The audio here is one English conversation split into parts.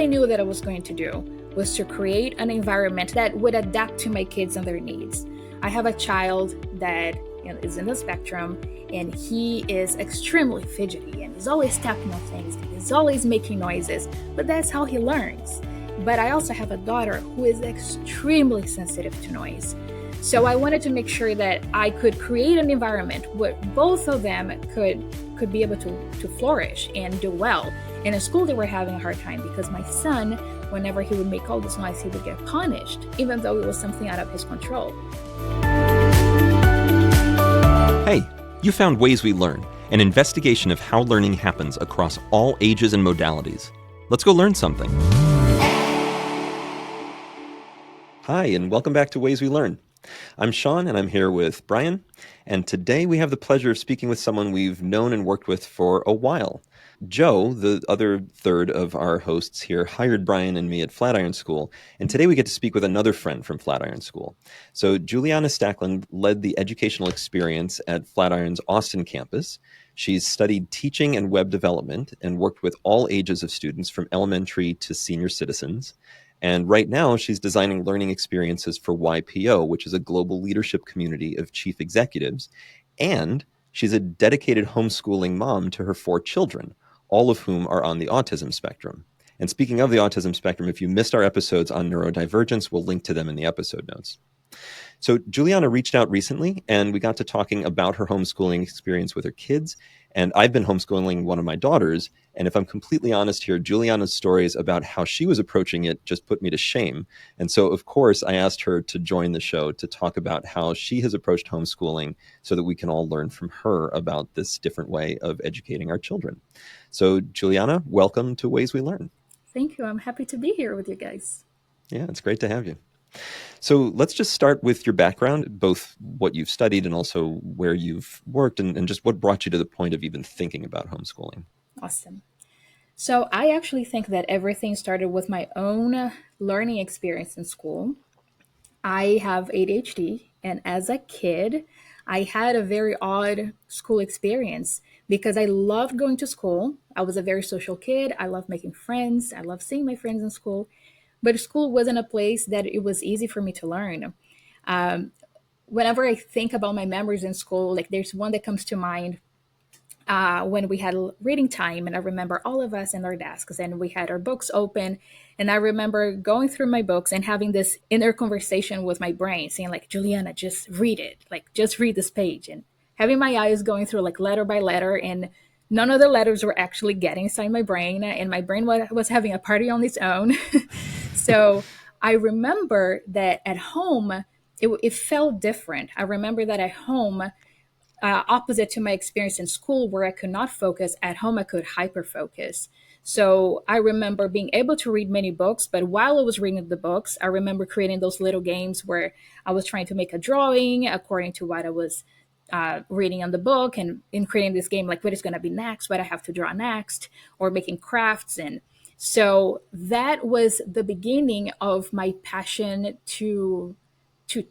I knew that I was going to do was to create an environment that would adapt to my kids and their needs. I have a child that is in the spectrum, and he is extremely fidgety, and he's always tapping on things, and he's always making noises, but that's how he learns. But I also have a daughter who is extremely sensitive to noise. So I wanted to make sure that I could create an environment where both of them could be able to flourish and do well. In a school, they were having a hard time because my son, whenever he would make all this noise, he would get punished, even though it was something out of his control. Hey, you found Ways We Learn, an investigation of how learning happens across all ages and modalities. Let's go learn something. Hi, and welcome back to Ways We Learn. I'm Sean, and I'm here with Brian, and today we have the pleasure of speaking with someone we've known and worked with for a while. Joe, the other third of our hosts here, hired Brian and me at Flatiron School, and today we get to speak with another friend from Flatiron School. So Juliana Stonebrook led the educational experience at Flatiron's Austin campus. She's studied teaching and web development and worked with all ages of students from elementary to senior citizens. And right now, she's designing learning experiences for YPO, which is a global leadership community of chief executives. And she's a dedicated homeschooling mom to her 4 children, all of whom are on the autism spectrum. And speaking of the autism spectrum, if you missed our episodes on neurodivergence, we'll link to them in the episode notes. So Juliana reached out recently, and we got to talking about her homeschooling experience with her kids. And I've been homeschooling one of my daughters. And if I'm completely honest here, Juliana's stories about how she was approaching it just put me to shame. And so, of course, I asked her to join the show to talk about how she has approached homeschooling so that we can all learn from her about this different way of educating our children. So, Juliana, welcome to Ways We Learn. Thank you. I'm happy to be here with you guys. Yeah, it's great to have you. So let's just start with your background, both what you've studied and also where you've worked, and just what brought you to the point of even thinking about homeschooling. Awesome. So I actually think that everything started with my own learning experience in school. I have ADHD, and as a kid, I had a very odd school experience because I loved going to school. I was a very social kid. I loved making friends. I loved seeing my friends in school. But school wasn't a place that it was easy for me to learn. Whenever I think about my memories in school, like there's one that comes to mind when we had reading time, and I remember all of us in our desks and we had our books open, and I remember going through my books and having this inner conversation with my brain saying like, Juliana, just read it, like just read this page, and having my eyes going through like letter by letter, and none of the letters were actually getting inside my brain, and my brain was having a party on its own. So I remember that at home, it felt different. I remember that at home, opposite to my experience in school where I could not focus, at home I could hyper focus. So I remember being able to read many books, but while I was reading the books, I remember creating those little games where I was trying to make a drawing according to what I was reading on the book, and in creating this game, like what is going to be next, what I have to draw next, or making crafts. And so that was the beginning of my passion to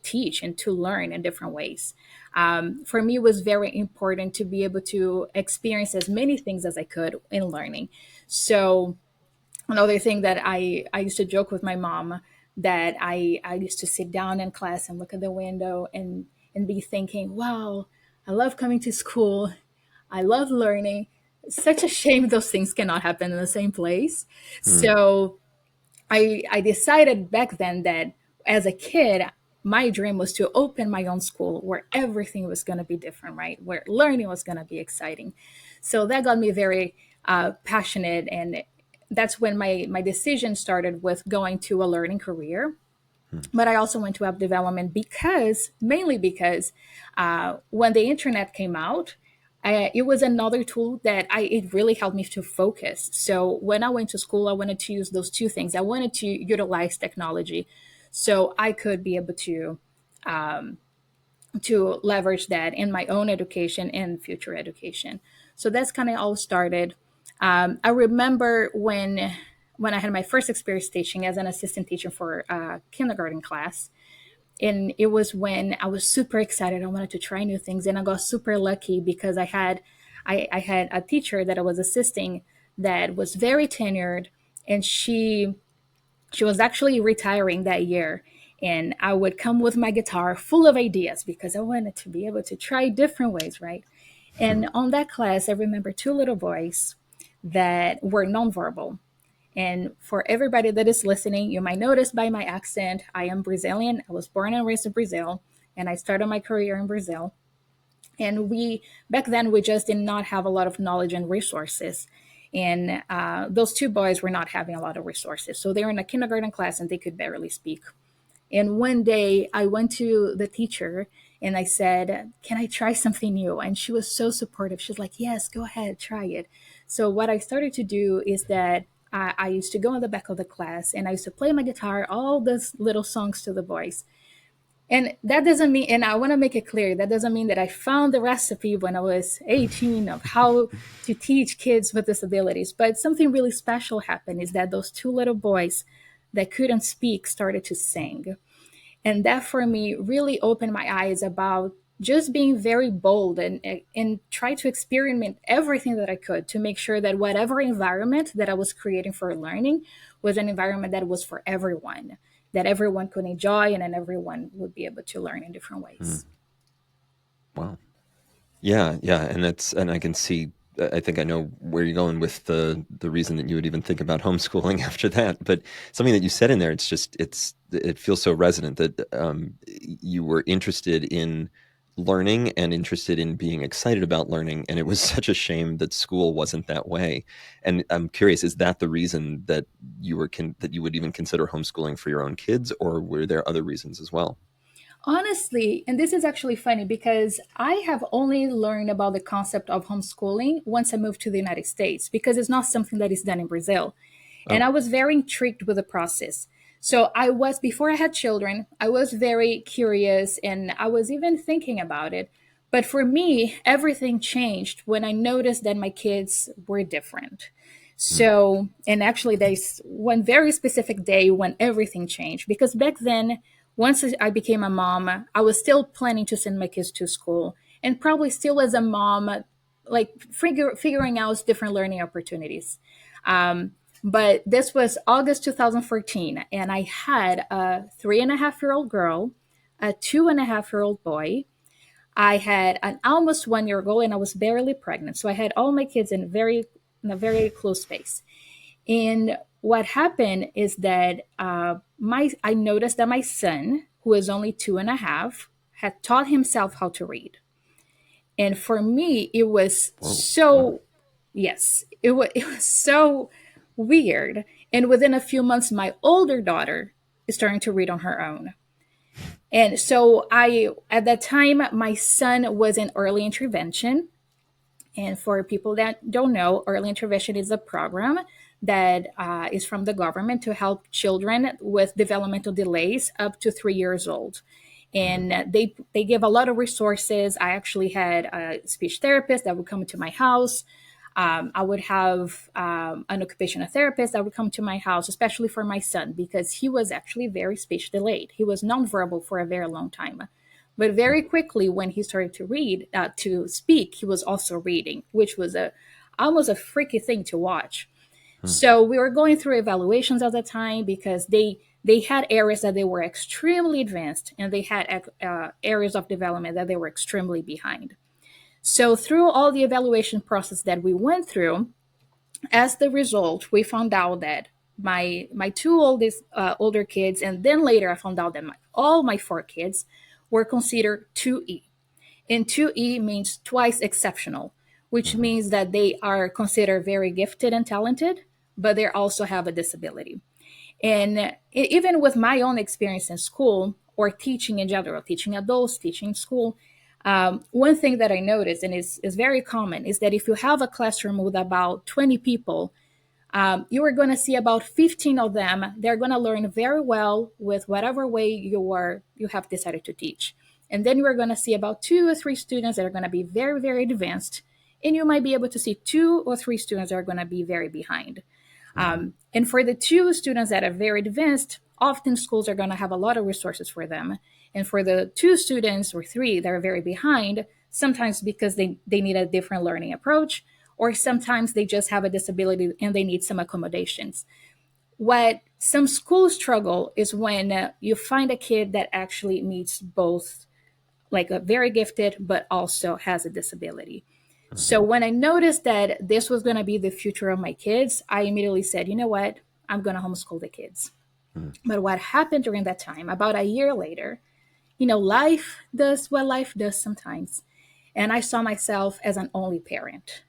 teach and to learn in different ways. For me, it was very important to be able to experience as many things as I could in learning. So another thing that I used to joke with my mom, that I used to sit down in class and look at the window and be thinking, wow, I love coming to school. I love learning. It's such a shame those things cannot happen in the same place. So I decided back then that as a kid, my dream was to open my own school where everything was going to be different, right? Where learning was going to be exciting. So that got me very passionate. And that's when my decision started with going to a learning career. But I also went to web development mainly because when the internet came out, it was another tool that it really helped me to focus. So when I went to school, I wanted to use those two things. I wanted to utilize technology so I could be able to leverage that in my own education and future education. So that's kind of all started. I remember when I had my first experience teaching as an assistant teacher for a kindergarten class. And it was when I was super excited. I wanted to try new things. And I got super lucky because I had a teacher that I was assisting that was very tenured. and she was actually retiring that year. And I would come with my guitar full of ideas because I wanted to be able to try different ways, right? And on that class, I remember two little boys that were nonverbal. And for everybody that is listening, you might notice by my accent, I am Brazilian. I was born and raised in Brazil, and I started my career in Brazil. And back then, we just did not have a lot of knowledge and resources. And those two boys were not having a lot of resources. So they were in a kindergarten class and they could barely speak. And one day I went to the teacher and I said, "Can I try something new?" And she was so supportive. She's like, "Yes, go ahead, try it." So what I started to do is that I used to go in the back of the class and I used to play my guitar, all those little songs to the boys. And that doesn't mean, and I want to make it clear, that doesn't mean that I found the recipe when I was 18 of how to teach kids with disabilities. But something really special happened is that those two little boys that couldn't speak started to sing. And that for me really opened my eyes about just being very bold and try to experiment everything that I could to make sure that whatever environment that I was creating for learning was an environment that was for everyone, that everyone could enjoy and then everyone would be able to learn in different Hmm. ways. Wow. Yeah, yeah, and I can see. I think I know where you're going with the reason that you would even think about homeschooling after that. But something that you said in there, it feels so resonant that you were interested in learning and interested in being excited about learning, and it was such a shame that school wasn't that way. And I'm curious, is that the reason that that you would even consider homeschooling for your own kids, or were there other reasons as well? Honestly, and this is actually funny because I have only learned about the concept of homeschooling once I moved to the United States because it's not something that is done in Brazil. And Oh, I was very intrigued with the process. So I was, before I had children, I was very curious and I was even thinking about it. But for me, everything changed when I noticed that my kids were different. mm, So, and actually, there's one very specific day when everything changed because back then, once I became a mom, I was still planning to send my kids to school and probably still as a mom, like figuring out different learning opportunities. Um, but this was August 2014, and I had a 3.5-year-old girl, a 2.5-year-old boy. I had an almost 1 year old, and I was barely pregnant. So I had all my kids in a very close space. And what happened is that my I noticed that my son, who is only 2.5, had taught himself how to read. And for me, it was whoa, wow. so, yes, it was so weird. And within a few months, my older daughter is starting to read on her own. And so at that time, my son was in early intervention. And for people that don't know, early intervention is a program that is from the government to help children with developmental delays up to 3 years old. Hmm. And they give a lot of resources. I actually had a speech therapist that would come to my house. I would have an occupational therapist that would come to my house, especially for my son, because he was actually very speech delayed. He was nonverbal for a very long time. But very quickly, when he started to speak, he was also reading, which was a almost a freaky thing to watch. Hmm. So we were going through evaluations at the time because they had areas that they were extremely advanced, and they had areas of development that they were extremely behind. So through all the evaluation process that we went through, as the result, we found out that my two oldest older kids, and then later I found out that all my four kids were considered 2E. And 2E means twice exceptional, which Hmm. means that they are considered very gifted and talented, but they also have a disability. And even with my own experience in school or teaching in general, teaching adults, teaching school, one thing that I noticed, and is very common, is that if you have a classroom with about 20 people, you are going to see about 15 of them. They're going to learn very well with whatever way you have decided to teach. And then you are going to see about 2 or 3 students that are going to be very, very advanced. And you might be able to see 2 or 3 students that are going to be very behind. Hmm. And for the two students that are very advanced, often schools are going to have a lot of resources for them. And for the two students or three that are very behind, sometimes because they need a different learning approach, or sometimes they just have a disability and they need some accommodations. What some schools struggle is when you find a kid that actually meets both, like a very gifted but also has a disability. So Mhm. when I noticed that this was going to be the future of my kids, I immediately said, you know what, I'm going to homeschool the kids. Mhm. But what happened during that time, about a year later, life does what life does sometimes, and I saw myself as an only parent.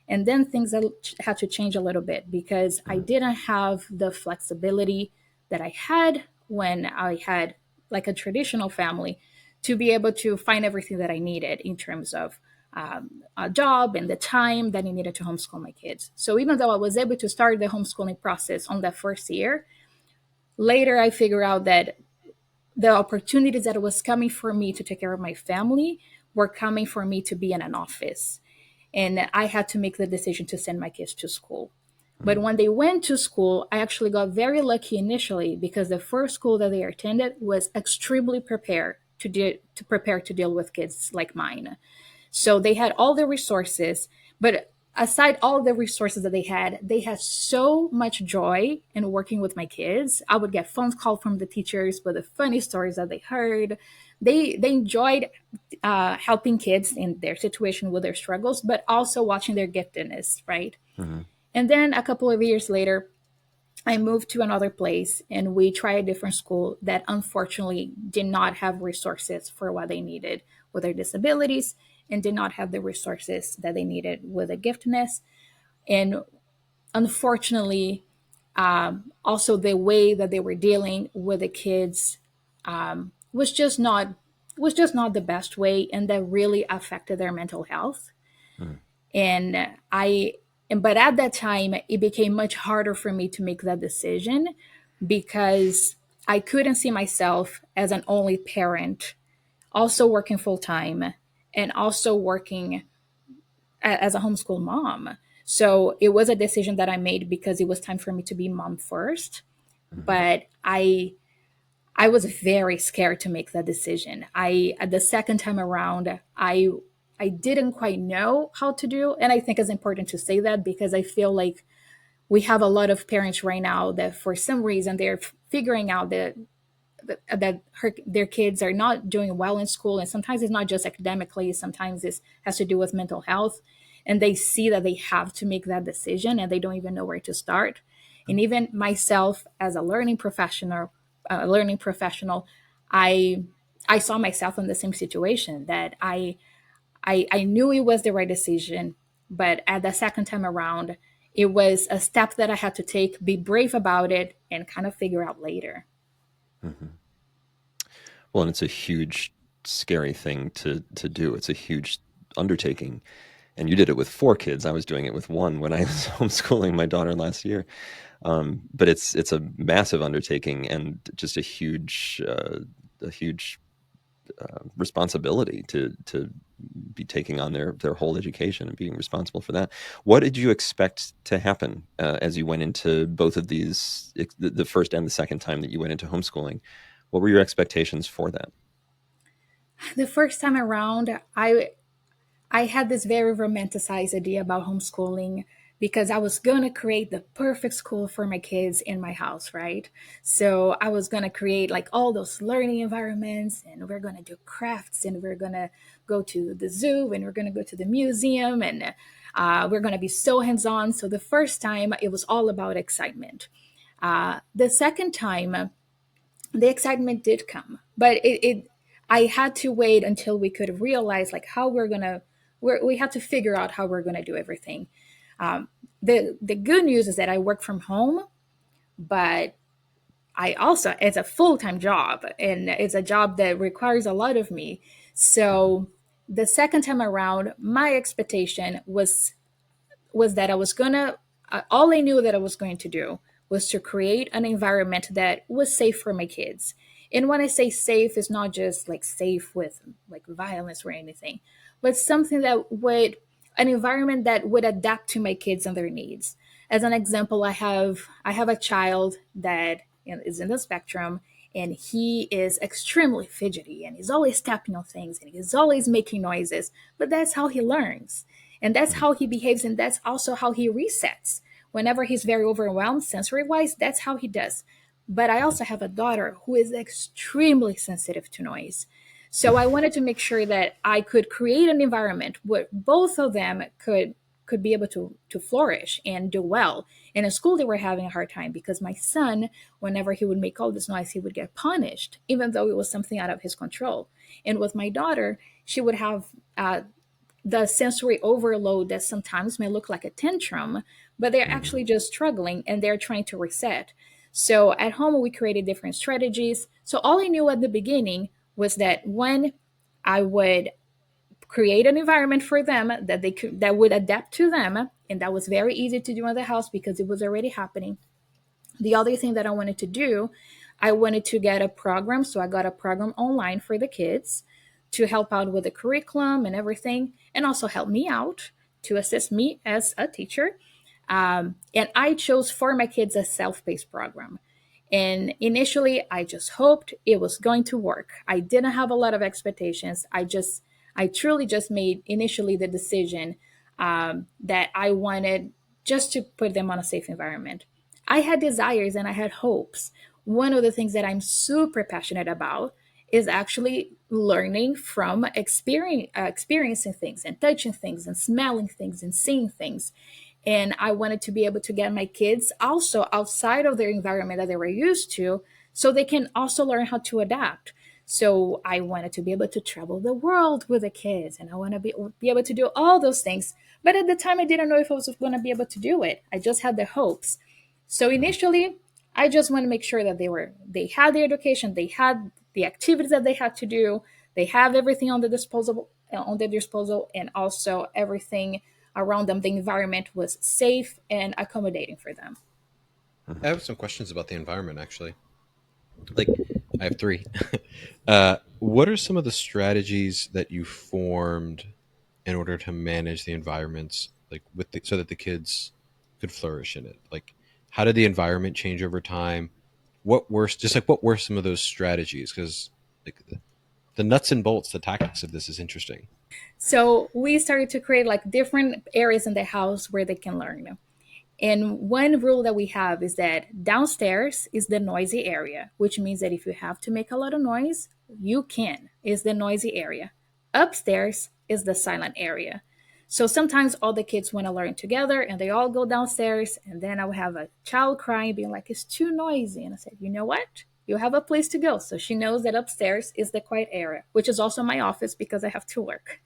And then things had to change a little bit because I Mhm. didn't have the flexibility that I had when I had like a traditional family to be able to find everything that I needed in terms of a job and the time that I needed to homeschool my kids. So even though I was able to start the homeschooling process on that first year, later I figured out that the opportunities that was coming for me to take care of my family were coming for me to be in an office, and I had to make the decision to send my kids to school. But Mhm. when they went to school, I actually got very lucky initially because the first school that they attended was extremely prepared to prepare to deal with kids like mine. So they had all the resources, but aside all the resources that they had so much joy in working with my kids. I would get phone calls from the teachers with the funny stories that they heard. They enjoyed helping kids in their situation with their struggles, but also watching their giftedness, right? Mhm. And then a couple of years later, I moved to another place and we tried a different school that unfortunately did not have resources for what they needed with their disabilities and did not have the resources that they needed with a giftedness. And unfortunately, also the way that they were dealing with the kids was just not the best way, and that really affected their mental health. Mhm. And I but at that time it became much harder for me to make that decision because I couldn't see myself as an only parent also working full time and also working as a homeschool mom. So it was a decision that I made because it was time for me to be mom first. Mhm. But I was very scared to make that decision. I The second time around, I didn't quite know how to do, and I think it's important to say that because I feel like we have a lot of parents right now that for some reason they're figuring out their kids are not doing well in school, and sometimes it's not just academically, sometimes it has to do with mental health, and they see that they have to make that decision and they don't even know where to start. And even myself as a learning professional, i I saw myself in the same situation that I knew it was the right decision, but at the second time around it was a step that I had to take, be brave about it, and kind of figure out later. Mhm. Well, and it's a huge, scary thing to do. It's a huge undertaking, and you did it with 4 kids. I was doing it with 1 when I was homeschooling my daughter last year. But it's a massive undertaking and just a huge responsibility to be taking on their whole education and being responsible for that. What did you expect to happen as you went into both of these, the first and the second time that you went into homeschooling? What were your expectations for that? The first time around, I had this very romanticized idea about homeschooling because I was going to create the perfect school for my kids in my house, right? So I was going to create like all those learning environments, and we're going to do crafts, and we're going to go to the zoo, and we're going to go to the museum, and we're going to be so hands on. So the first time it was all about excitement. The second time, the excitement did come, but it I had to wait until we could realize like how we had to figure out how we're gonna do everything. um, the good news is that I work from home, but I also, it's a full-time job and it's a job that requires a lot of me. Mhm. So the second time around my expectation was that I was gonna, all I knew that I was going to do was to create an environment that was safe for my kids. And when I say safe, it's not just like safe with like violence or anything, but something that would, an environment that would adapt to my kids and their needs. As an example, I have a child that is in the spectrum, and he is extremely fidgety and he's always tapping on things and he's always making noises, but that's how he learns and that's Mhm. how he behaves, and that's also how he resets. whenever he's very overwhelmed sensory wise, that's how he does. But I Mhm. also have a daughter who is extremely sensitive to noise. So I wanted to make sure that I could create an environment where both of them could be able to flourish and do well. In a school, they were having a hard time because my son, whenever he would make all this noise, he would get punished, even though it was something out of his control. And with my daughter, she would have the sensory overload that sometimes may look like a tantrum, but they're Mhm. actually just struggling and they're trying to reset. So at home, we created different strategies. So all I knew at the beginning was that when I would create an environment for them that they could that would adapt to them, and that was very easy to do in the house because it was already happening. The other thing that I wanted to do, I wanted to get a program. So I got a program online for the kids to help out with the curriculum and everything, and also help me out to assist me as a teacher. And I chose for my kids a self paced program. And initially, I just hoped it was going to work. I didn't have a lot of expectations. I truly just made initially the decision that I wanted just to put them on a safe environment. I had desires and I had hopes. One of the things that I'm super passionate about is actually learning from experiencing things and touching things and smelling things and seeing things. And I wanted to be able to get my kids also outside of their environment that they were used to so they can also learn how to adapt. So I wanted to be able to travel the world with the kids and I want to be able to do all those things. But at the time, I didn't know if I was going to be able to do it. I just had the hopes. So Mhm. initially, I just want to make sure that they had the education, they had the activities that they had to do, they have everything on their disposal, and also everything around them. The environment was safe and accommodating for them. I Mhm. have some questions about the environment actually. Like, I have three. What are some of the strategies that you formed in order to manage the environments, like so that the kids could flourish in it? Like, how did the environment change over time? What were some of those strategies? Because like the nuts and bolts, the tactics of this is interesting. So we started to create like different areas in the house where they can learn. And one rule that we have is that downstairs is the noisy area, which means that if you have to make a lot of noise, you can, is the noisy area. Upstairs is the silent area. So sometimes all the kids want to learn together and they all go downstairs. And then I will have a child crying, being like, it's too noisy. And I said, you know what? You have a place to go. So she knows that upstairs is the quiet area, which is also my office because I have to work.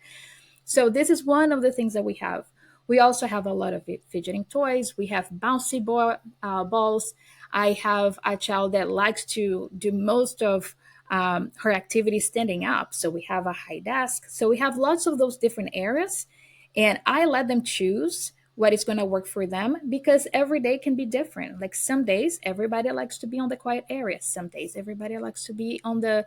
So this is one of the things that we have. We also have a lot of fidgeting toys. We have bouncy balls. I have a child that likes to do most of her activities standing up. So we have a high desk. So we have lots of those different areas. And I let them choose what is going to work for them because every day can be different. Like some days, everybody likes to be on the quiet area. Some days, everybody likes to be on the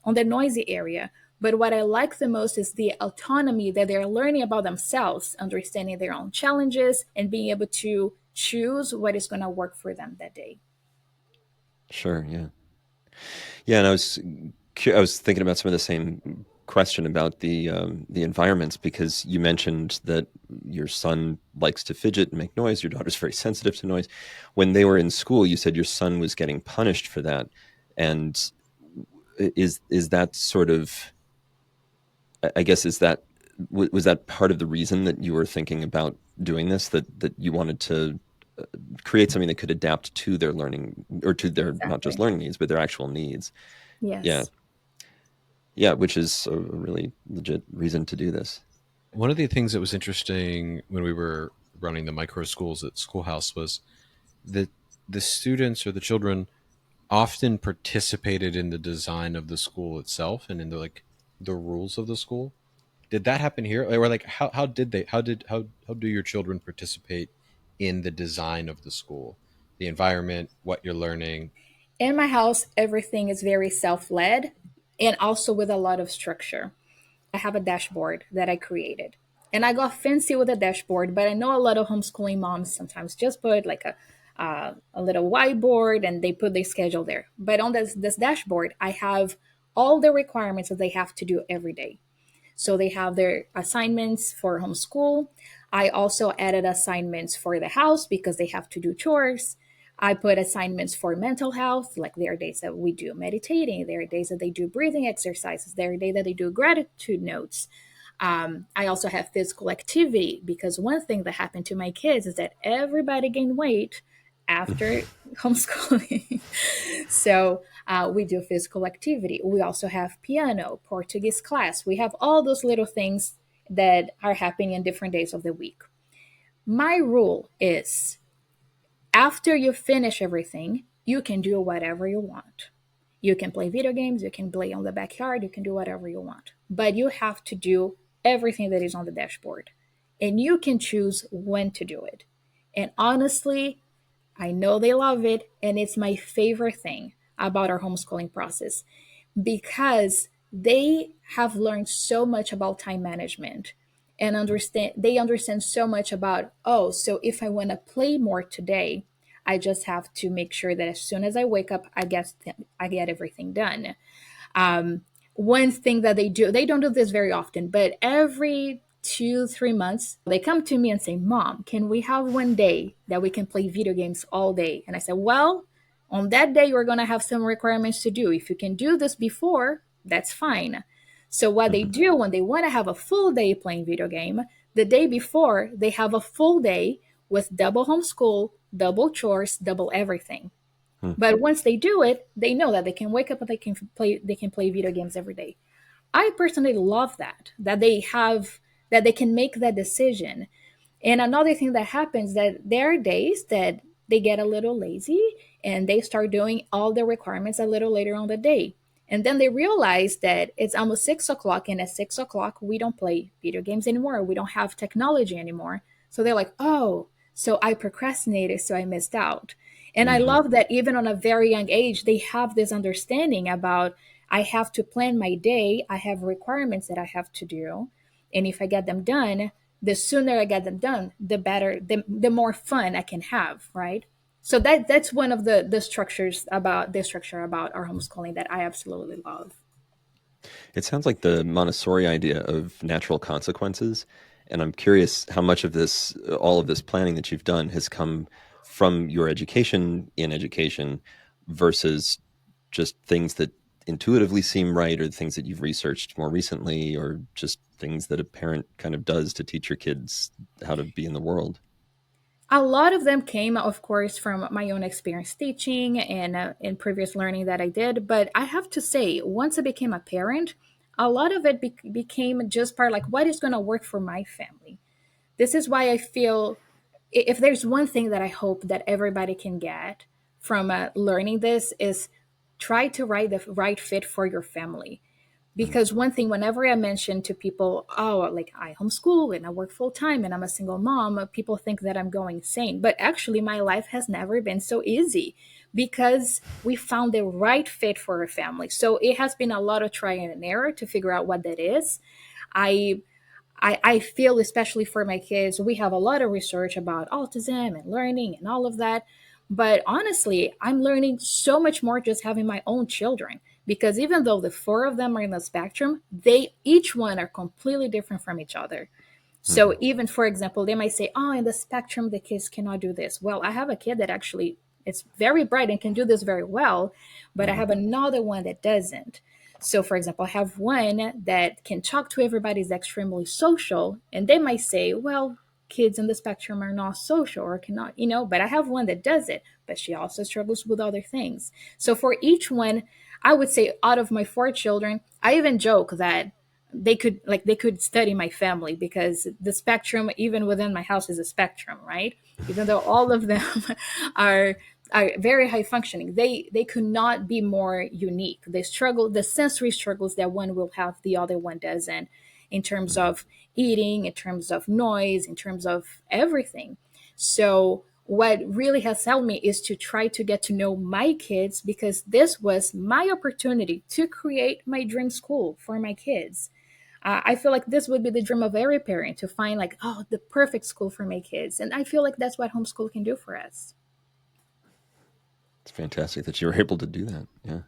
noisy area. But what I like the most is the autonomy that they're learning about themselves, understanding their own challenges, and being able to choose what is going to work for them that day. Sure. Yeah. Yeah. And I was thinking about some of the same question about the environments because you mentioned that your son likes to fidget and make noise. Your daughter's very sensitive to noise. When they were in school, you said your son was getting punished for that. And is that sort of, I guess, was that part of the reason that you were thinking about doing this, that you wanted to create something that could adapt to their learning or to their not just Exactly. learning needs, but their actual needs? Yeah. Yes. Yeah, which is a really legit reason to do this. One of the things that was interesting when we were running the micro schools at Schoolhouse was that the students or the children often participated in the design of the school itself and in the rules of the school. Did that happen here? Or like how do your children participate in the design of the school, the environment, what you're learning? In my house, everything is very self led and also with a lot of structure. I have a dashboard that I created. And I got fancy with the dashboard, but I know a lot of homeschooling moms sometimes just put like a little whiteboard and they put their schedule there. But on this dashboard, I have all the requirements that they have to do every day. So they have their assignments for homeschool. I also added assignments for the house because they have to do chores. I put assignments for mental health, like there are days that we do meditating, there are days that they do breathing exercises, there are days that they do gratitude notes. I also have physical activity because one thing that happened to my kids is that everybody gained weight after homeschooling. So we do physical activity. We also have piano, Portuguese class. We have all those little things that are happening in different days of the week. My rule is after you finish everything, you can do whatever you want. You can play video games, you can play on the backyard, you can do whatever you want. But you have to do everything that is on the dashboard. And you can choose when to do it. And honestly, I know they love it, and it's my favorite thing about our homeschooling process because they have learned so much about time management and understand so much about, oh, so if I want to play more today, I just have to make sure that as soon as I wake up, I get everything done. um, One thing that they don't do this very often, but every 2, 3 months, they come to me and say, Mom, can we have one day that we can play video games all day? And I said, well, on that day, you're going to have some requirements to do. If you can do this before, that's fine. So, what they Mhm. do when they want to have a full day playing video game, the day before, they have a full day with double homeschool, double chores, double everything. Hmm. But once they do it, they know that they can wake up and they can play video games every day. I personally love that they can make that decision. And another thing that happens that there are days that they get a little lazy and they start doing all the requirements a little later on the day. And then they realize that it's almost 6 o'clock, and at 6 o'clock, we don't play video games anymore. We don't have technology anymore. So they're like, oh, so I procrastinated, so I missed out. And I Mhm. love that even on a very young age, they have this understanding about I have to plan my day, I have requirements that I have to do. And if I get them done, the sooner I get them done, the better, the more fun I can have, right? So that's one of the structure about our homeschooling that I absolutely love. It sounds like the Montessori idea of natural consequences. And I'm curious how much of this, all of this planning that you've done has come from your education in education versus just things that intuitively seem right or things that you've researched more recently or just things that a parent kind of does to teach your kids how to be in the world. A lot of them came, of course, from my own experience teaching and in previous learning that I did. But I have to say, once I became a parent, a lot of it became just part like what is going to work for my family. This is why I feel if there's one thing that I hope that everybody can get from learning this is try to write the right fit for your family. Mm. Because one thing, whenever I mention to people, oh, like I homeschool and I work full time and I'm a single mom, people think that I'm going insane. But actually, my life has never been so easy because we found the right fit for our family. So it has been a lot of try and error to figure out what that is. I I feel, especially for my kids, we have a lot of research about autism and learning and all of that. But honestly, I'm learning so much more just having my own children because even though the four of them are in the spectrum, they each one are completely different from each other. So Mhm. even for example, they might say, "Oh, in the spectrum, the kids cannot do this." Well, I have a kid that actually is very bright and can do this very well, but I Mhm. have another one that doesn't. So, for example, I have one that can talk to everybody, is extremely social, and they might say, "Well, kids in the spectrum are not social or cannot," but I have one that does it, but she also struggles with other things. So, for each one, I would say out of my four children, I even joke that they could study my family because the spectrum even within my house is a spectrum, right? Even though all of them are are very high functioning, they could not be more unique. They struggle the sensory struggles that one will have the other one doesn't, in terms Mhm. of eating, in terms of noise, in terms of everything. So what really has helped me is to try to get to know my kids because this was my opportunity to create my dream school for my kids. I feel like this would be the dream of every parent to find like, oh, the perfect school for my kids. And I feel like that's what homeschool can do for us. It's fantastic that you were able to do that. Yeah.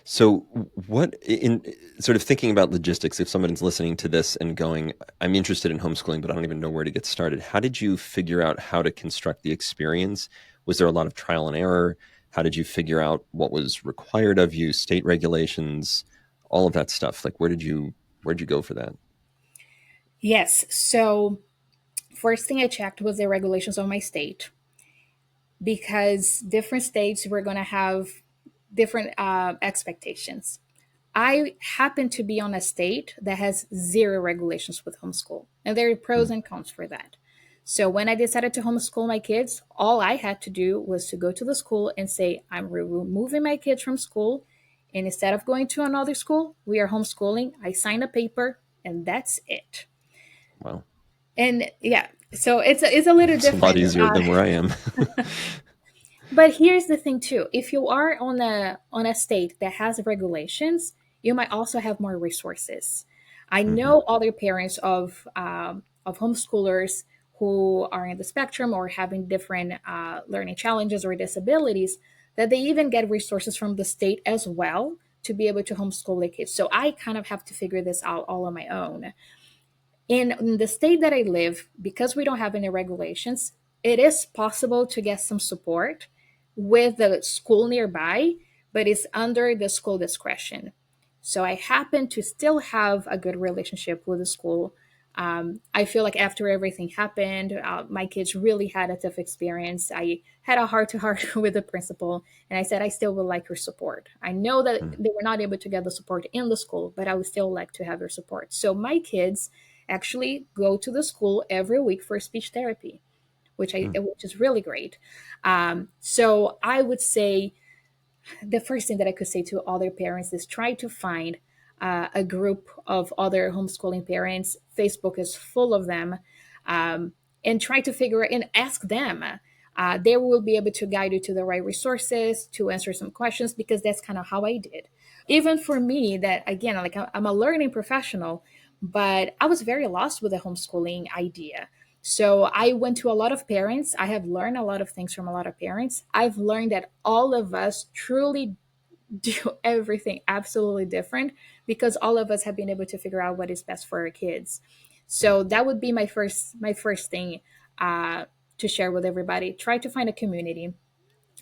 So, what in sort of thinking about logistics, if someone's listening to this and going, I'm interested in homeschooling, but I don't even know where to get started, how did you figure out how to construct the experience? Was there a lot of trial and error? How did you figure out what was required of you, state regulations, all of that stuff? Like, where'd you go for that? Yes. So, first thing I checked was the regulations of my state, because different states were going to have different expectations. I happen to be on a state that has zero regulations with homeschool, and there are pros Mm, and cons for that. So when I decided to homeschool my kids, all I had to do was to go to the school and say, I'm removing my kids from school. And instead of going to another school, we are homeschooling. I sign a paper, and that's it. wow, And yeah, so it's a little it's a lot different. easier than where I am. But here's the thing too. If you are on a state that has regulations, you might also have more resources. I Hmm. know other parents of homeschoolers who are in the spectrum or having different learning challenges or disabilities, that they even get resources from the state as well to be able to homeschool their kids. So I kind of have to figure this out all on my own. In the state that I live, because we don't have any regulations, it is possible to get some support with the school nearby, but it's under the school discretion. So I happen to still have a good relationship with the school. I feel like after everything happened, my kids really had a tough experience. I had a heart to heart with the principal, and I said I still would like her support. I know that Mm, they were not able to get the support in the school, but I would still like to have their support. So my kids actually go to the school every week for speech therapy, mm, which is really great. So I would say the first thing that I could say to other parents is try to find a group of other homeschooling parents. Facebook is full of them, and try to figure and ask them. They will be able to guide you to the right resources to answer some questions, because that's kind of how I did. Even for me, that again, like I'm a learning professional, but I was very lost with the homeschooling idea. So I went to a lot of parents. I have learned a lot of things from a lot of parents. I've learned that all of us truly do everything absolutely different, because all of us have been able to figure out what is best for our kids. mm, So that would be my first thing uh, to share with everybody. Try to find a community.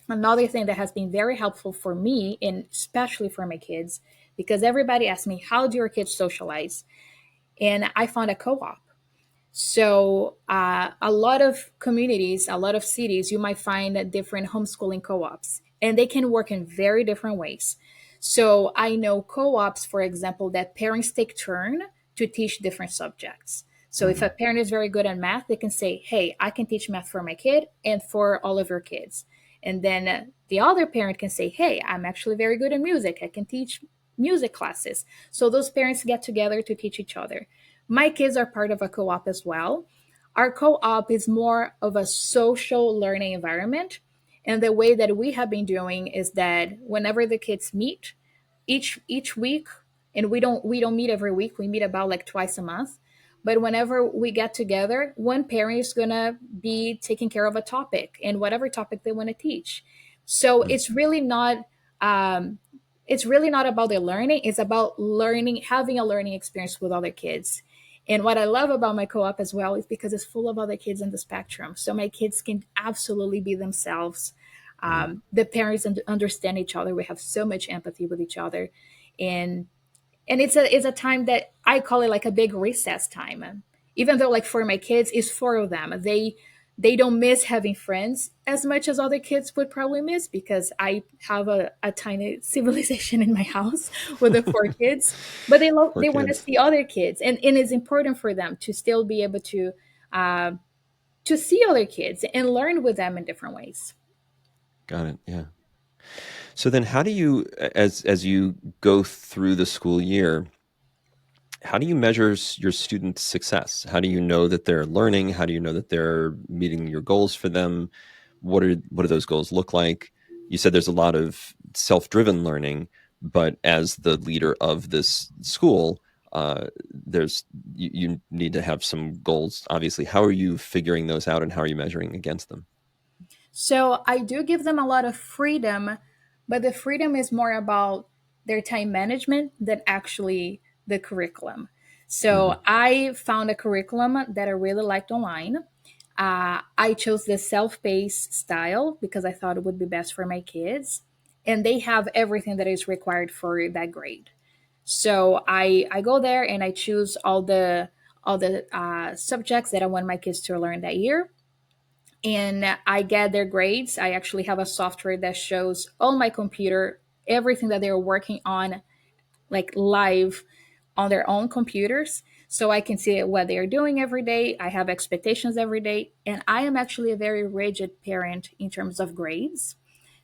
Another thing that has been very helpful for me, and especially for my kids, because everybody asks me, how do your kids socialize? And I found a co-op. So, a lot of communities, a lot of cities, you might find different homeschooling co ops, and they can work in very different ways. So, I know co ops, for example, that parents take turn to teach different subjects. So, if a mhm, parent is very good at math, they can say, hey, I can teach math for my kid and for all of your kids. And then the other parent can say, hey, I'm actually very good in music. I can teach music classes. So, those parents get together to teach each other. My kids are part of a co op as well. Our co op is more of a social learning environment. And the way that we have been doing is that whenever the kids meet, each week, and we don't meet every week, we meet about like twice a month. But whenever we get together, one parent is gonna be taking care of a topic, and whatever topic they want to teach. So mm. um, it's really not about the learning. It's about learning, having a learning experience with other kids. And what I love about my co-op as well is because it's full of other kids in the spectrum. So my kids can absolutely be themselves. Mm. The parents understand each other. We have so much empathy with each other, and it's a time that I call it like a big recess time. Even though, like, for my kids, it's four of them. They don't miss having friends as much as other kids would probably miss, because I have a tiny civilization in my house with the four kids. But Poor they want to kids. see other kids, and it's important for them to still be able uh, to see other kids and learn with them in different ways. Got it. Yeah. So then how do you, as you go through the school year, how do you measure your students' success? How do you know that they're learning? How do you know that they're meeting your goals for them? What do those goals look like? You said there's a lot of self-driven learning, but as the leader of this school, there's you need to have some goals. Obviously, how are you figuring those out, and how are you measuring against them? So I do give them a lot of freedom, but the freedom is more about their time management than actually the curriculum. Hmm. So I found a curriculum that I really liked online. I chose the self-paced style because I thought it would be best for my kids, and they have everything that is required for that grade. So I go there and I choose all the subjects that I want my kids to learn that year, and I get their grades. I actually have a software that shows on my computer everything that they're working on, like live on their own computers. So I can see what they are doing every day. I have expectations every day. And I am actually a very rigid parent in terms of grades.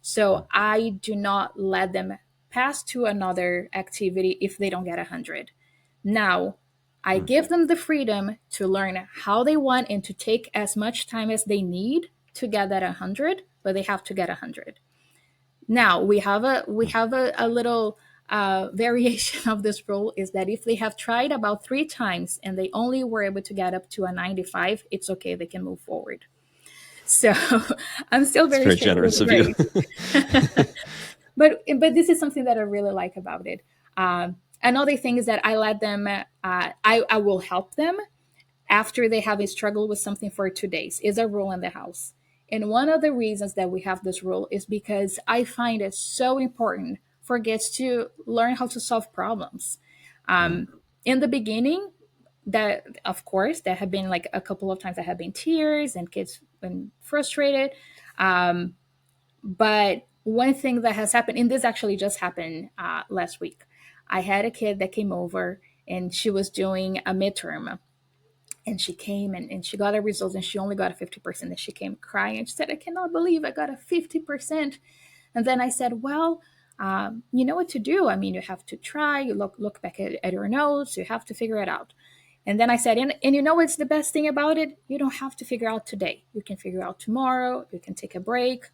So I do not let them pass to another activity if they don't get 100. Now, I give them the freedom to learn how they want and to take as much time as they need to get that 100, but they have to get 100. Now we have a little variation of this rule is that if they have tried about 3 times and they only were able to get up to a 95, it's okay, they can move forward. So I'm still It's very very strict with generous the of you. grades. But this is something that I really like about it. Another thing is that I let them. I will help them after they have a struggle with something for 2 days. Is a rule in the house. And one of the reasons that we have this rule is because I find it so important for kids to learn how to solve problems. Mm. In the beginning, that of course there have been like a couple of times that have been tears and kids been frustrated. But one thing that has happened, and this actually just happened last week, I had a kid that came over and she was doing a midterm, and she came and she got her results and she only got a 50%, and she came crying and she said, I cannot believe I got a 50%. And then I said, well, you know what to do. I mean, you have to try, you look back at your notes, you have to figure it out. And then I said, and you know what's the best thing about it? You don't have to figure out today. You can figure out tomorrow. You can take a break,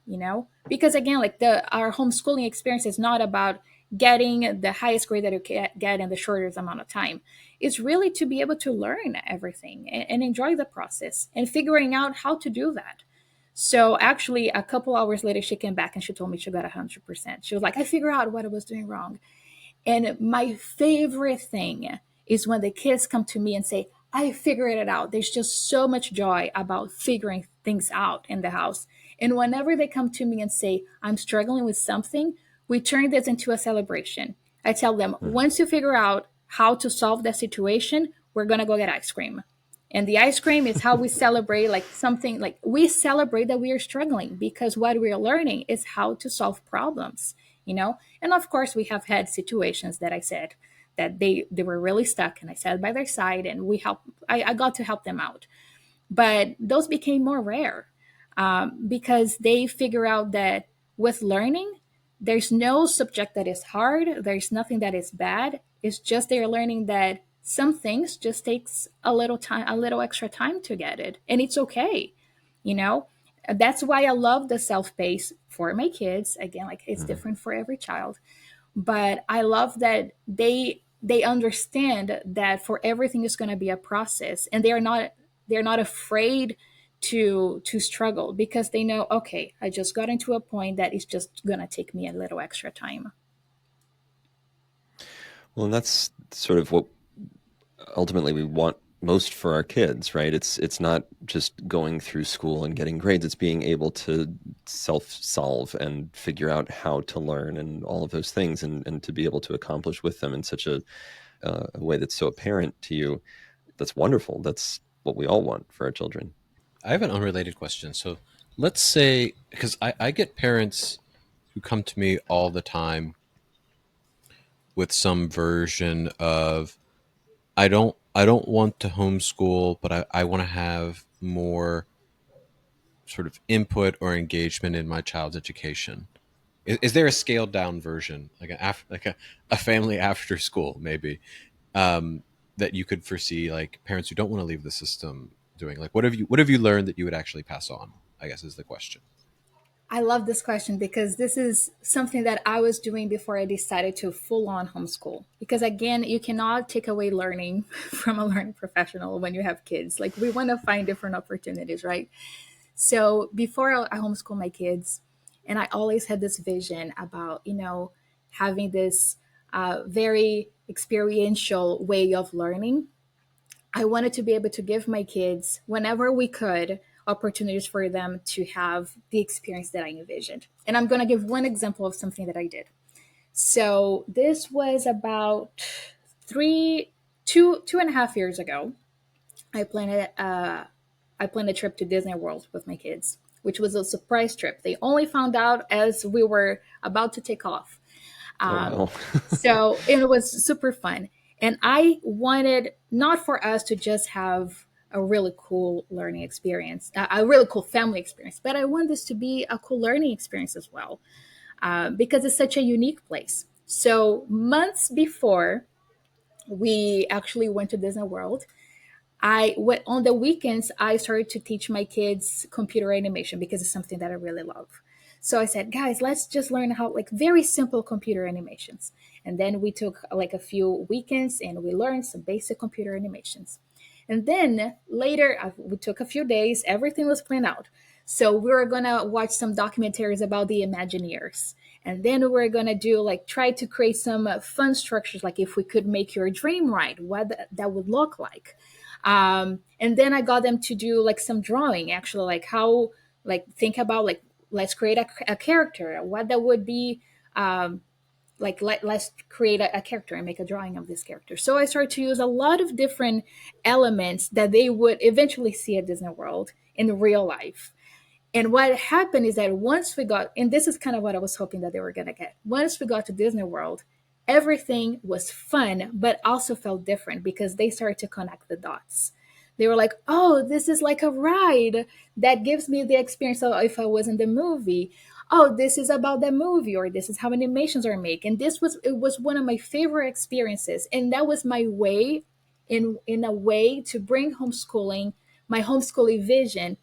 because again, like our homeschooling experience is not about getting the highest grade that you can get in the shortest amount of time. It's really to be able to learn everything and enjoy the process and figuring out how to do that. So actually, a couple hours later, she came back and she told me she got 100%. She was like, I figured out what I was doing wrong. And my favorite thing is when the kids come to me and say, I figured it out. There's just so much joy about figuring things out in the house. And whenever they come to me and say, I'm struggling with something, we turn this into a celebration. I tell them, Mm. once you figure out how to solve that situation, we're going to go get ice cream. And the ice cream is how we celebrate, like something like we celebrate that we are struggling, because what we are learning is how to solve problems. And of course, we have had situations that I said that they were really stuck, and I sat by their side and I got to help them out. But those became more rare, because they figure out that with learning, there's no subject that is hard. There's nothing that is bad. It's just they're learning that some things just takes a little time, a little extra time to get it, and it's okay. You know, that's why I love the self pace for my kids. Again, like it's Mhm. different for every child, but I love that they understand that for everything is going to be a process, and they're not afraid to struggle, because they know, okay, I just got into a point that is just going to take me a little extra time. Well, and that's sort of what ultimately we want most for our kids, right? It's not just going through school and getting grades. It's being able to self-solve and figure out how to learn and all of those things, and to be able to accomplish with them in such a way that's so apparent to you. That's wonderful. That's what we all want for our children. I have an unrelated question. So let's say, because I get parents who come to me all the time with some version of I don't want to homeschool, but I want to have more sort of input or engagement in my child's education. Is there a scaled down version, like a family after school, maybe, um, that you could foresee, like parents who don't want to leave the system doing? Like, what have you learned that you would actually pass on? I guess is the question. I love this question because this is something that I was doing before I decided to full on homeschool. Because again, you cannot take away learning from a learning professional when you have kids. Like, we want to find different opportunities, right? So before I homeschool my kids, and I always had this vision about, having this very experiential way of learning. I wanted to be able to give my kids, whenever we could, opportunities for them to have the experience that I envisioned. And I'm going to give one example of something that I did. So this was about two and a half years ago. I planned I planned a trip to Disney World with my kids, which was a surprise trip. They only found out as we were about to take off. Oh, Um, wow. so it was super fun. And I wanted not for us to just have a really cool learning experience, a really cool family experience, but I want this to be a cool learning experience as well, because it's such a unique place. So months before we actually went to Disney World, I went on the weekends. I started to teach my kids computer animation because it's something that I really love. So I said, guys, let's just learn how like very simple computer animations. And then we took like a few weekends and we learned some basic computer animations. And then later, we took a few days. Everything was planned out. So we were gonna watch some documentaries about the Imagineers, and then we were gonna do like try to create some fun structures, like if we could make your dream right, what that would look like. And then I got them to do like some drawing, actually, like how, like think about like let's create a character, what that would be. Like let's create a character and make a drawing of this character. So I started to use a lot of different elements that they would eventually see at Disney World in real life. And what happened is that once we got, and this is kind of what I was hoping that they were going to get, once we got to Disney World, everything was fun, but also felt different because they started to connect the dots. They were like, oh, this is like a ride that gives me the experience of if I was in the movie. Oh, this is about the movie, or this is how animations are made. And it was one of my favorite experiences. And that was my way, in a way, to bring homeschooling, my homeschooling vision,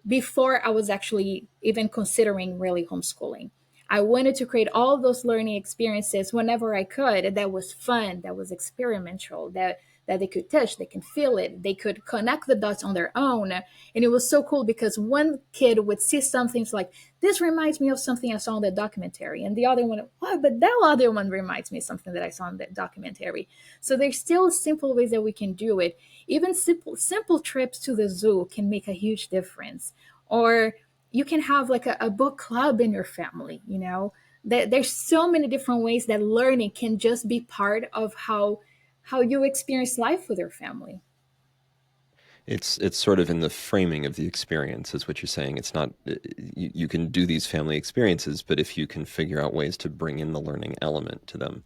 before I was actually even considering really homeschooling. I wanted to create all those learning experiences whenever I could that was fun, that was experimental, that they could touch, they can feel it, they could connect the dots on their own. And it was so cool because one kid would see something like, this reminds me of something I saw in the documentary. And the other one, oh, but that other one reminds me of something that I saw in the documentary. So there's still simple ways that we can do it. Even simple trips to the zoo can make a huge difference. Or you can have like a book club in your family, you know. There's so many different ways that learning can just be part of how you experience life with your family. It's sort of in the framing of the experience, is what you're saying. It's not you can do these family experiences, but if you can figure out ways to bring in the learning element to them.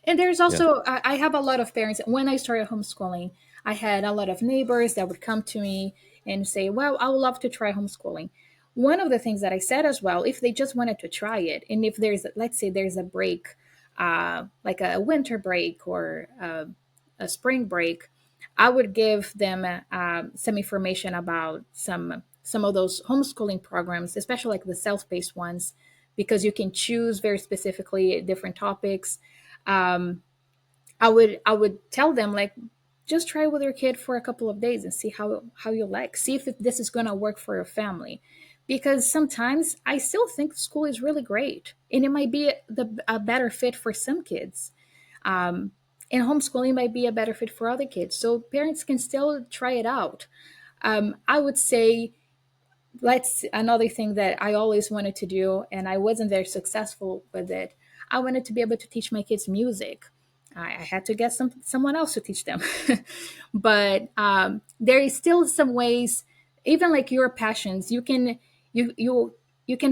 And there's Yeah. also, I have a lot of parents. When I started homeschooling, I had a lot of neighbors that would come to me and say, well, I would love to try homeschooling. One of the things that I said as well, if they just wanted to try it, and if let's say there's a break, like a winter break or a spring break, I would give them some information about some of those homeschooling programs, especially like the self-paced ones, because you can choose very specifically different topics. um, I would tell them like, just try with your kid for a couple of days and see how you like. See if this is gonna work for your family, because sometimes I still think school is really great, and it might be a better fit for some kids. Um, and homeschooling might be a better fit for other kids. So parents can still try it out. I would say let's another thing that I always wanted to do, and I wasn't very successful with it. I wanted to be able to teach my kids music. I had to get someone else to teach them, but there is still some ways, even like your passions. You can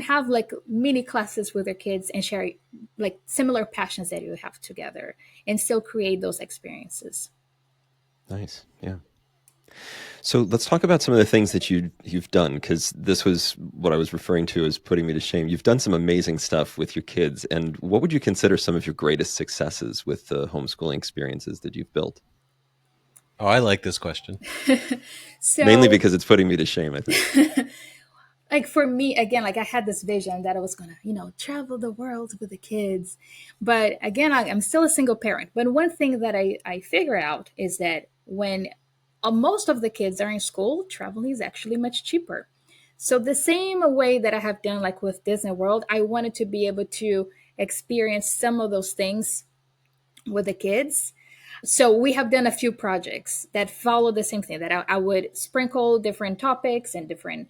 have like mini classes with your kids and share like similar passions that you have together, and still create those experiences. Nice. Yeah. So let's talk about some of the things that you've done, because this was what I was referring to as putting me to shame. You've done some amazing stuff with your kids, and what would you consider some of your greatest successes with the homeschooling experiences that you've built? Oh, I like this question. Mainly So because it's putting me to shame, I think. like for me again, like I had this vision that I was gonna travel the world with the kids, but again, I'm still a single parent. But one thing that I figure out is that when most of the kids are in school, traveling is actually much cheaper. So the same way that I have done like with Disney World, I wanted to be able to experience some of those things with the kids. So we have done a few projects that follow the same thing, that I would sprinkle different topics and different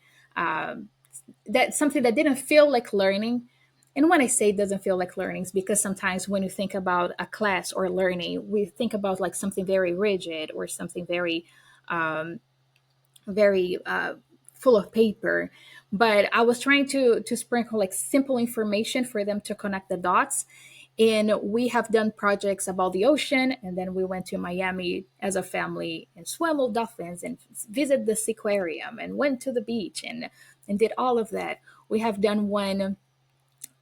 that something that didn't feel like learning. And when I say it doesn't feel like learning, it's because sometimes when you think about a class or learning, we think about like something very rigid or something very very full of paper. But I was trying to sprinkle like simple information for them to connect the dots. And we have done projects about the ocean, and then we went to Miami as a family and swam with dolphins and visit the aquarium and went to the beach and did all of that. We have done one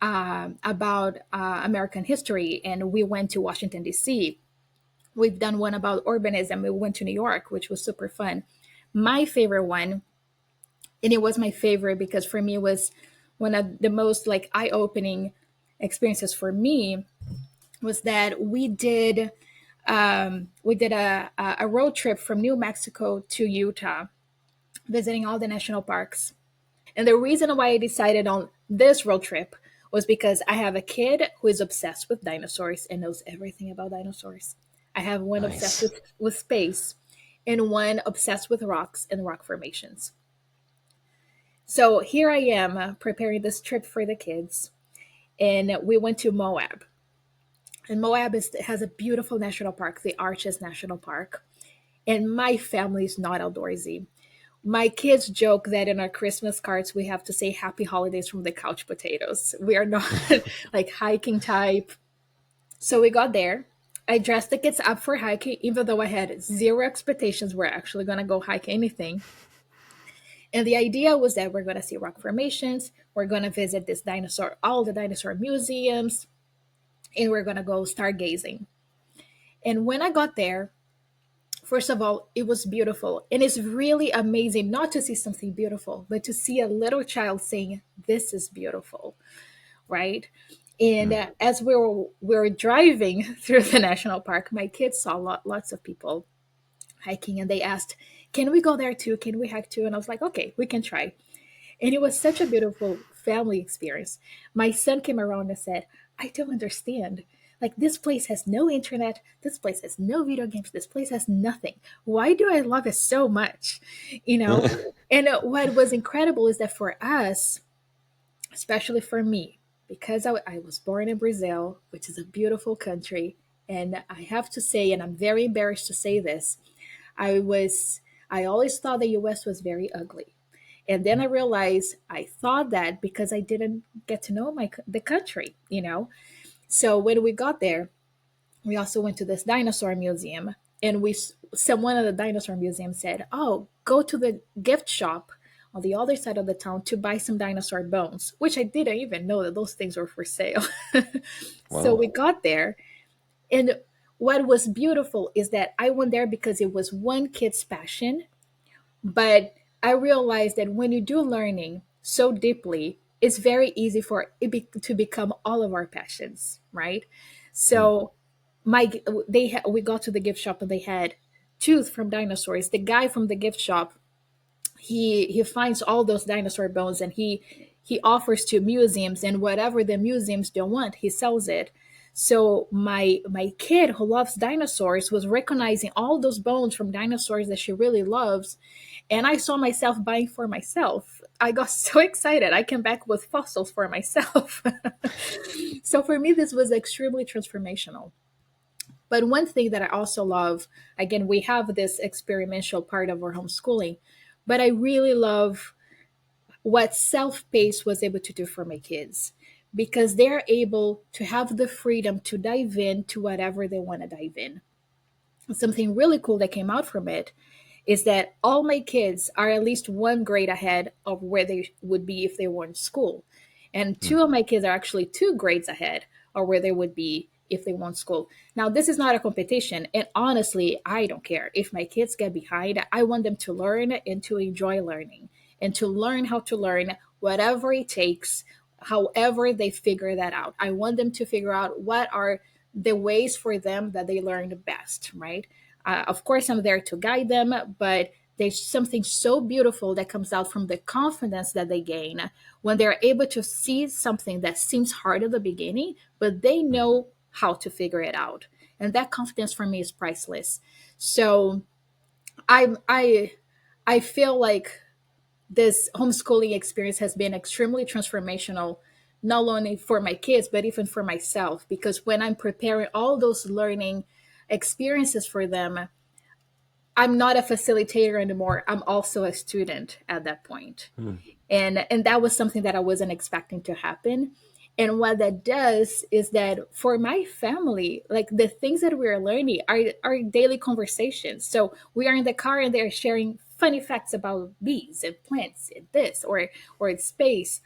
about American history, and we went to Washington D.C. We've done one about urbanism. We went to New York, which was super fun. My favorite one, and it was my favorite because for me it was one of the most like eye-opening experiences for me, was that we did a road trip from New Mexico to Utah, visiting all the national parks. And the reason why I decided on this road trip was because I have a kid who is obsessed with dinosaurs and knows everything about dinosaurs. I have one obsessed Nice. with space and one obsessed with rocks and rock formations. So here I am preparing this trip for the kids, and we went to Moab. And Moab has a beautiful national park, the Arches National Park. And my family is not outdoorsy. My kids joke that in our Christmas cards we have to say happy holidays from the couch potatoes. We are not like hiking type. So we got there. I dressed the kids up for hiking, even though I had zero expectations we're actually going to go hike anything. And the idea was that we're going to see rock formations, we're going to visit all the dinosaur museums, and we're going to go stargazing. And when I got there, first of all, it was beautiful. And it's really amazing not to see something beautiful, but to see a little child saying, "This is beautiful," right? And Mm. as we were driving through the national park, my kids saw lots of people hiking, and they asked, "Can we go there too? Can we hike too?" And I was like, "Okay, we can try." And it was such a beautiful family experience. My son came around and said, "I don't understand. Like, this place has no internet. This place has no video games. This place has nothing. Why do I love it so much?" You know? And what was incredible is that for us, especially for me, because I was born in Brazil, which is a beautiful country, and I have to say, and I'm very embarrassed to say this, I was I always thought the US was very ugly. And then I realized I thought that because I didn't get to know the country, you know. So when we got there, we also went to this dinosaur museum, and someone at the dinosaur museum said, "Oh, go to the gift shop on the other side of the town to buy some dinosaur bones," which I didn't even know that those things were for sale. So Wow. we got there, and what was beautiful is that I went there because it was one kid's passion, but I realized that when you do learning so deeply, it's very easy for to become all of our passions, right? Mm. So we got to the gift shop and they had tooth from dinosaurs. The guy from the gift shop, he finds all those dinosaur bones, and he offers to museums, and whatever the museums don't want, he sells it. So my kid who loves dinosaurs was recognizing all those bones from dinosaurs that she really loves, and I saw myself buying for myself. I got so excited. I came back with fossils for myself. So for me, this was extremely transformational. But one thing that I also love, again, we have this experiential part of our homeschooling, but I really love what self paced was able to do for my kids, because they're able to have the freedom to dive in to whatever they want to dive in. Something really cool that came out from it is that all my kids are at least one grade ahead of where they would be if they were in school. And Mm. two of my kids are actually two grades ahead of where they would be if they weren't school. Now, this is not a competition. And honestly, I don't care. If my kids get behind, I want them to learn and to enjoy learning and to learn how to learn whatever it takes, however they figure that out. I want them to figure out what are the ways for them that they learn the best, right? Of course, I'm there to guide them, but There's something so beautiful that comes out from the confidence that they gain when they're able to see something that seems hard at the beginning, but they Mm. know how to figure it out. And that confidence for me is priceless. So I I feel like this homeschooling experience has been extremely transformational, not only for my kids but even for myself, because when I'm preparing all those learning experiences for them, I'm not a facilitator anymore. I'm also a student at that point. Mm. And that was something that I wasn't expecting to happen. And what that does is that for my family, like the things that we're learning are daily conversations. So we are in the car and they're sharing funny facts about bees and plants and this or it's space.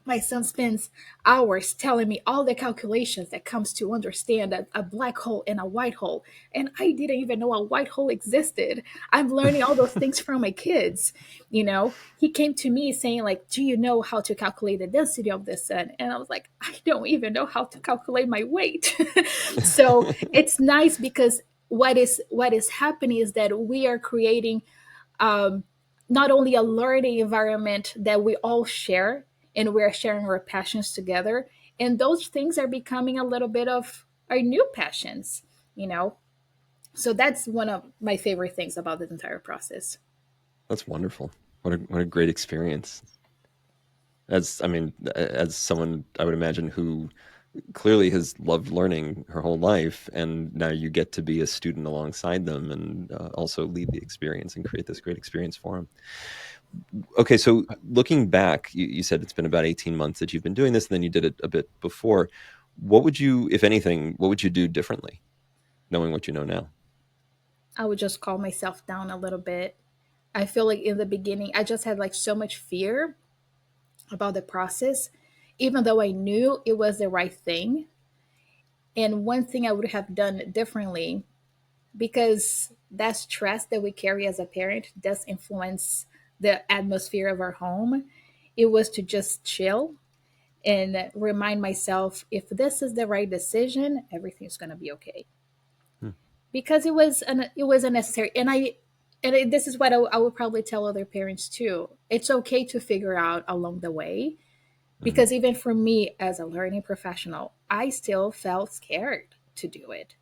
My son spends hours telling me all the calculations that comes to understand a black hole and a white hole, and I didn't even know a white hole existed. I'm learning all those things from my kids. He came to me saying like, do you know how to calculate the density of the sun? And I was like, I don't even know how to calculate my weight. So it's nice because what is happening is that we are creating um, not only a learning environment that we all share, and we're sharing our passions together, and those things are becoming a little bit of our new passions, you know so that's one of my favorite things about this entire process. That's wonderful. What a great experience. As I mean, as someone I would imagine who clearly has loved learning her whole life, and now you get to be a student alongside them and also lead the experience and create this great experience for them. Okay, so looking back, you said it's been about 18 months that you've been doing this, and then you did it a bit before. What would you, if anything, what would you do differently, knowing what you know now? I would just calm myself down a little bit. I feel like in the beginning I just had like so much fear about the process, even though I knew it was the right thing. And one thing I would have done differently, because that stress that we carry as a parent does influence the atmosphere of our home, it was to just chill and remind myself, if this is the right decision, everything's going to be okay. Hmm. Because it was unnecessary. This is what I would probably tell other parents too. It's okay to figure out along the way, Mhm. because even for me as a learning professional, I still felt scared to do it,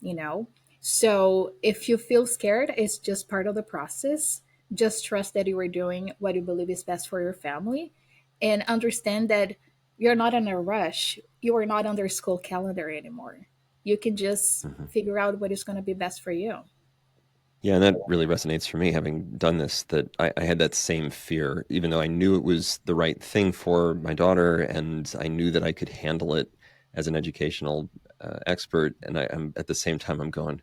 you know? So if you feel scared, it's just part of the process. Just trust that you are doing what you believe is best for your family, and understand that you're not in a rush. You are not under school calendar anymore. You can just Mhm. figure out what is going to be best for you. Yeah, and that really resonates for me, having done this, that I had that same fear, even though I knew it was the right thing for my daughter, and I knew that I could handle it as an educational expert. And I'm at the same time, I'm going,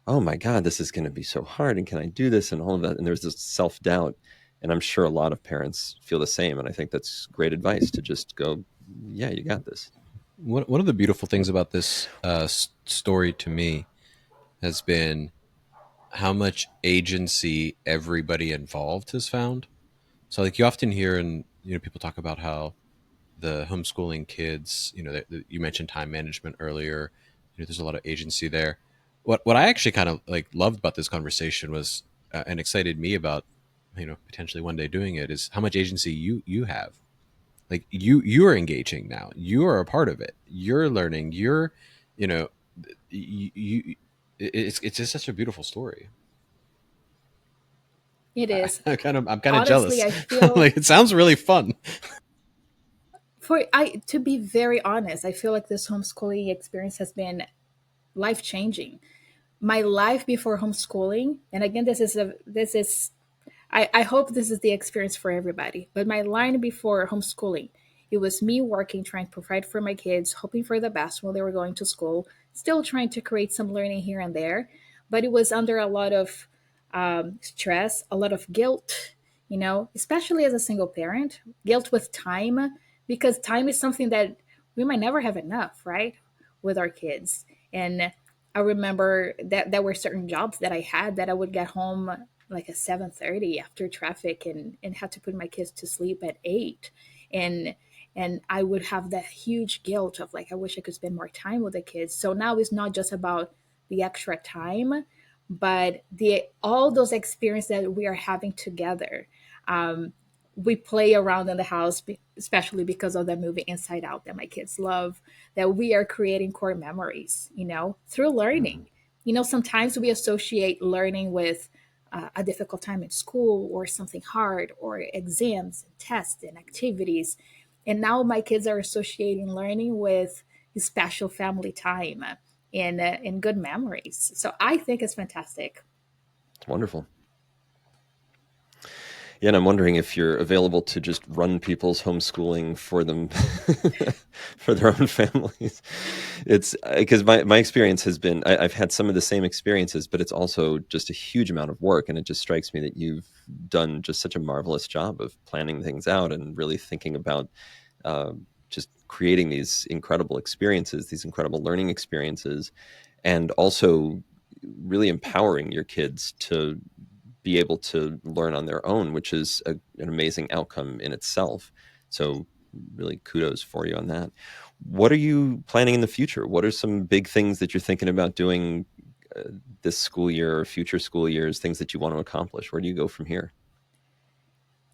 oh my God, this is going to be so hard. And can I do this? And all of that. And there's this self doubt. And I'm sure a lot of parents feel the same. And I think that's great advice to just go, yeah, you got this. One of the beautiful things about this story to me has been how much agency everybody involved has found. So, like you often hear, and people talk about how the homeschooling kids, you mentioned time management earlier. There's a lot of agency there. What I actually kind of like loved about this conversation was, and excited me about, potentially one day doing it, is how much agency you have. Like you are engaging now. You are a part of it. You're learning. You know, it's just such a beautiful story. It is. I'm kind of Honestly, jealous. I feel Like it sounds really fun. to be very honest, I feel like this homeschooling experience has been life changing. My life before homeschooling, and again, I hope this is the experience for everybody, but my line before homeschooling, it was me working, trying to provide for my kids, hoping for the best while they were going to school, still trying to create some learning here and there, but it was under a lot of stress, a lot of guilt, especially as a single parent, guilt with time, because time is something that we might never have enough, right? With our kids. And I remember that there were certain jobs that I had that I would get home like at 7:30 after traffic, and had to put my kids to sleep at 8. And I would have that huge guilt of like, I wish I could spend more time with the kids. So now it's not just about the extra time, but the all those experiences that we are having together. Um, we play around in the house, especially because of the movie Inside Out that my kids love, that we are creating core memories, through learning. Mhm. Sometimes we associate learning with a difficult time in school or something hard or exams and tests and activities. And now my kids are associating learning with special family time and good memories. So I think it's fantastic. It's wonderful. Yeah, and I'm wondering if you're available to just run people's homeschooling for them, for their own families. It's because my experience has been I've had some of the same experiences, but it's also just a huge amount of work, and it just strikes me that you've done just such a marvelous job of planning things out and really thinking about just creating these incredible experiences, these incredible learning experiences, and also really empowering your kids to be able to learn on their own, which is an amazing outcome in itself. So really kudos for you on that. What are you planning in the future? What are some big things that you're thinking about doing this school year or future school years, things that you want to accomplish? Where do you go from here?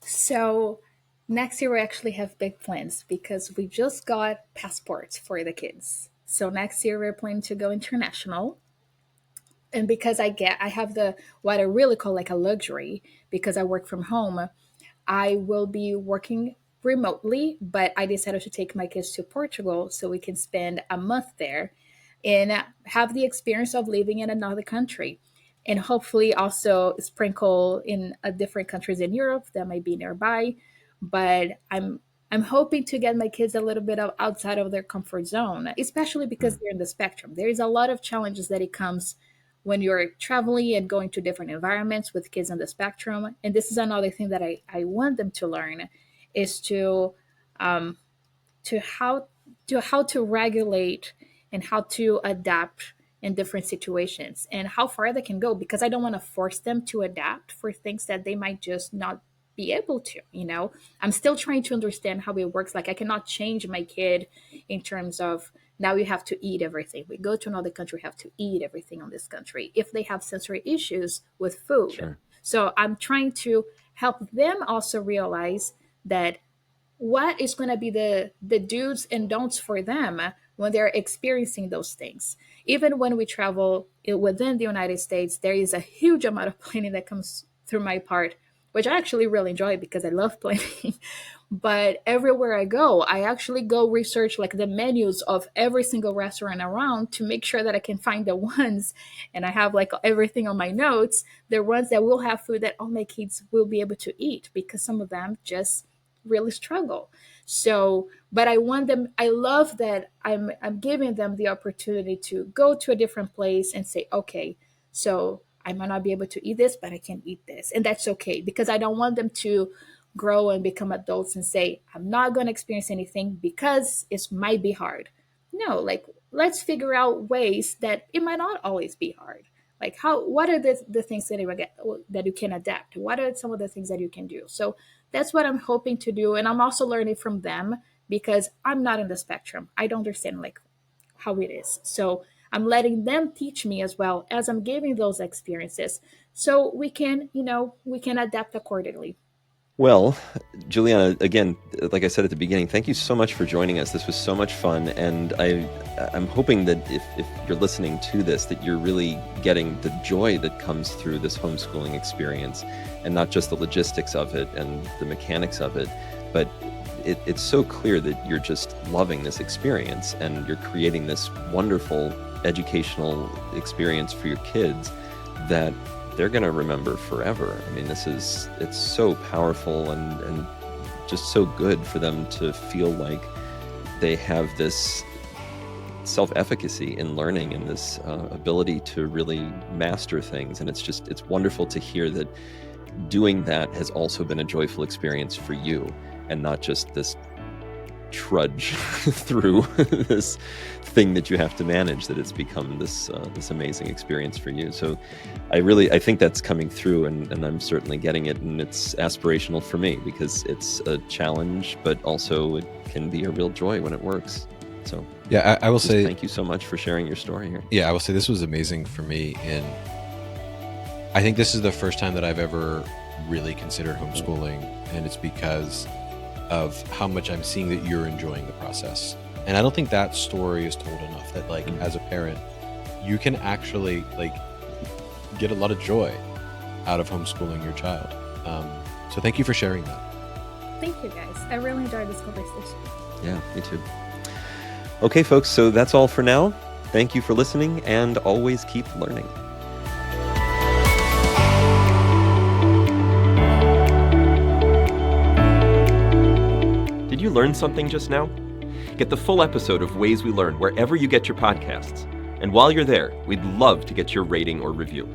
So next year we actually have big plans because we just got passports for the kids. So next year we're planning to go international. And because I have the what I really call like a luxury because I work from home, I will be working remotely, but I decided to take my kids to Portugal so we can spend a month there and have the experience of living in another country. And hopefully also sprinkle in different countries in Europe that might be nearby. But I'm hoping to get my kids a little bit of outside of their comfort zone, especially because Mm, they're in the spectrum. There is a lot of challenges that it comes when you're traveling and going to different environments with kids on the spectrum. And this is another thing that I want them to learn is um, to how to regulate and how to adapt in different situations and how far they can go, because I don't want to force them to adapt for things that they might just not be able to. I'm still trying to understand how it works. Like I cannot change my kid in terms of now you have to eat everything. We go to another country, have to eat everything on this country if they have sensory issues with food. sure. So I'm trying to help them also realize that what is going to be the do's and don'ts for them when they're experiencing those things. Even when we travel within the United States, there is a huge amount of planning that comes through my part, which I actually really enjoy because I love planning. But everywhere I go, I actually go research like the menus of every single restaurant around to make sure that I can find the ones, and I have like everything on my notes, the ones that will have food that all my kids will be able to eat, because some of them just really struggle. So, but I want them, I love that I'm giving them the opportunity to go to a different place and say, okay, so I might not be able to eat this, but I can eat this. And that's okay, because I don't want them to grow and become adults and say, I'm not going to experience anything because it might be hard. No, like let's figure out ways that it might not always be hard. Like what are the things that you can adapt? What are some of the things that you can do? So that's what I'm hoping to do. And I'm also learning from them because I'm not in the spectrum. I don't understand like how it is. So I'm letting them teach me as well as I'm giving those experiences. So we can adapt accordingly. Well, Juliana, again, like I said at the beginning, thank you so much for joining us. This was so much fun, and I'm hoping that if you're listening to this, that you're really getting the joy that comes through this homeschooling experience, and not just the logistics of it and the mechanics of it, but it's so clear that you're just loving this experience and you're creating this wonderful educational experience for your kids that they're going to remember forever. I mean, it's so powerful and just so good for them to feel like they have this self-efficacy in learning and this ability to really master things. And it's wonderful to hear that doing that has also been a joyful experience for you and not just this trudge through this thing that you have to manage, that it's become this amazing experience for you. So I think that's coming through, and I'm certainly getting it, and it's aspirational for me because it's a challenge, but also it can be a real joy when it works. So Yeah, I will say thank you so much for sharing your story here. Yeah, I will say this was amazing for me in I think this is the first time that I've ever really considered homeschooling, and it's because of how much I'm seeing that you're enjoying the process. And I don't think that story is told enough, that like as a parent, you can actually like get a lot of joy out of homeschooling your child. So thank you for sharing that. Thank you, guys. I really enjoyed this conversation. Yeah, me too. Okay, folks, so that's all for now. Thank you for listening, and always keep learning. Did you learn something just now? Get the full episode of Ways We Learn wherever you get your podcasts. And while you're there, we'd love to get your rating or review.